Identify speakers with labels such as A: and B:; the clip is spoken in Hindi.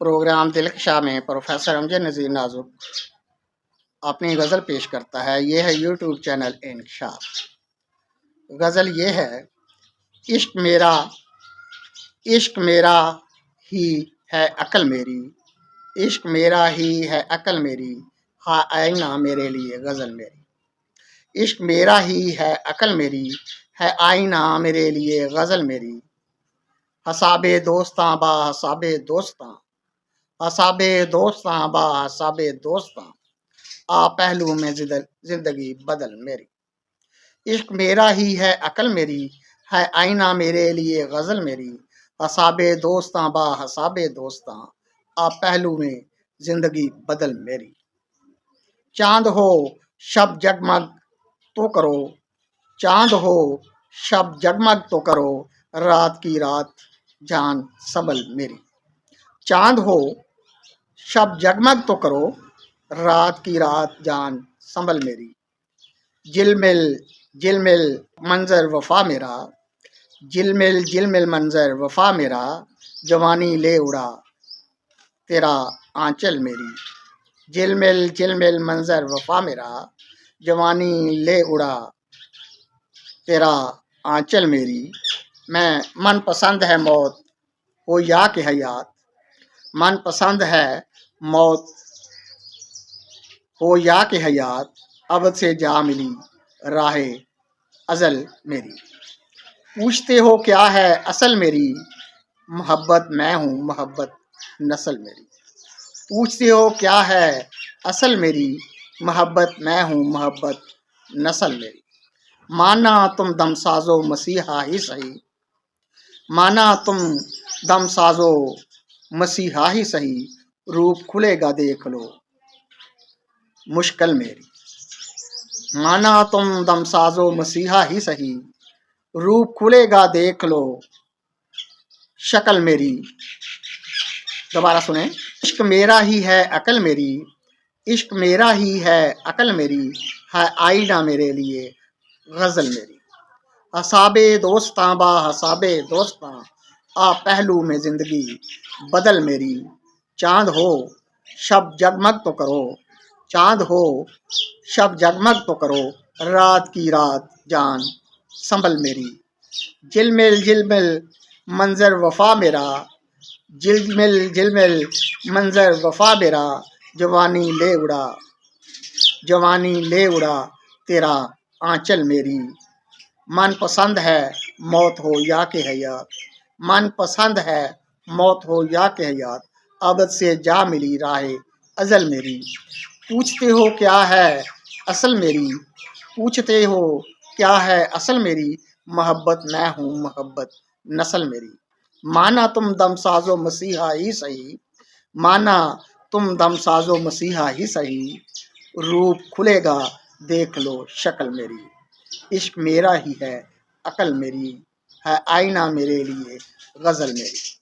A: प्रोग्राम दिलकशा में प्रोफेसर अमजद नज़ीर नाजुक अपनी गज़ल पेश करता है। ये है यूट्यूब चैनल इंकशाफ। गज़ल ये है, इश्क मेरा ही है अकल मेरी, इश्क मेरा ही है अकल मेरी, हाँ आईना मेरे लिए गज़ल मेरी। इश्क मेरा ही है अकल मेरी, है आईना मेरे लिए गज़ल मेरी। हसाबे दोस्तां बा हसाबे दोस्तां, हसाबे दोस्तां बा हसाबे दोस्तां, आ पहलू में जिंदगी बदल मेरी। इश्क मेरा ही है अकल मेरी, है आईना मेरे लिए गज़ल मेरी। हसाबे दोस्तां बा हसाबे दोस्तां, आ पहलू में जिंदगी बदल मेरी। चांद हो शब जगमग तो करो, चांद हो शब जगमग तो करो, रात की रात जान सबल मेरी। चांद हो शब जगमग तो करो, रात की रात जान संभल मेरी। जिलमिल जिलमिल मंजर वफा मेरा, जिलमिल जिलमिल मंजर वफा मेरा, जवानी ले उड़ा तेरा आंचल मेरी। जिलमिल जिलमिल मंजर वफा मेरा, जवानी ले उड़ा तेरा आंचल मेरी। मैं मन पसंद है मौत हो या कि हयात, मन पसंद है मौत हो या कि हयात, अब से जा मिली राहे अजल मेरी। पूछते हो क्या है असल मेरी, मोहब्बत मैं हूँ मोहब्बत नस्ल मेरी। पूछते हो क्या है असल मेरी, मोहब्बत मैं हूँ मोहब्बत नस्ल मेरी। माना तुम दम साजो मसीहा ही सही, माना तुम दम साजो मसीहा ही सही, रूप खुलेगा देख लो मुश्किल मेरी। माना तुम दम साजो मसीहा ही सही, रूप खुलेगा देख लो शक्ल मेरी। दोबारा सुने। इश्क मेरा ही है अकल मेरी, इश्क मेरा ही है अकल मेरी, है आईना मेरे लिए गज़ल मेरी। हसाबे दोस्तां बा हसाबे दोस्तां, आ पहलू में जिंदगी बदल मेरी। चांद हो शब जगमग तो करो, चांद हो शब जगमग तो करो, रात की रात जान संभल मेरी। जिलमिल जिलमिल मंजर वफा मेरा, जिलमिल जिलमिल मंजर वफा मेरा, जवानी ले उड़ा जवानी ले उड़ा तेरा आंचल मेरी। मन पसंद है मौत हो या कि हयात, मन पसंद है मौत हो या कि हयात, अबद से जा मिली राहे अजल मेरी। पूछते हो क्या है असल मेरी, पूछते हो क्या है असल मेरी, मोहब्बत मैं हूँ मोहब्बत नस्ल मेरी। माना तुम दम साजो मसीहा ही सही, माना तुम दम साजो मसीहा ही सही, रूप खुलेगा देख लो शक्ल मेरी। इश्क मेरा ही है अकल मेरी, है आईना मेरे लिए गज़ल मेरी।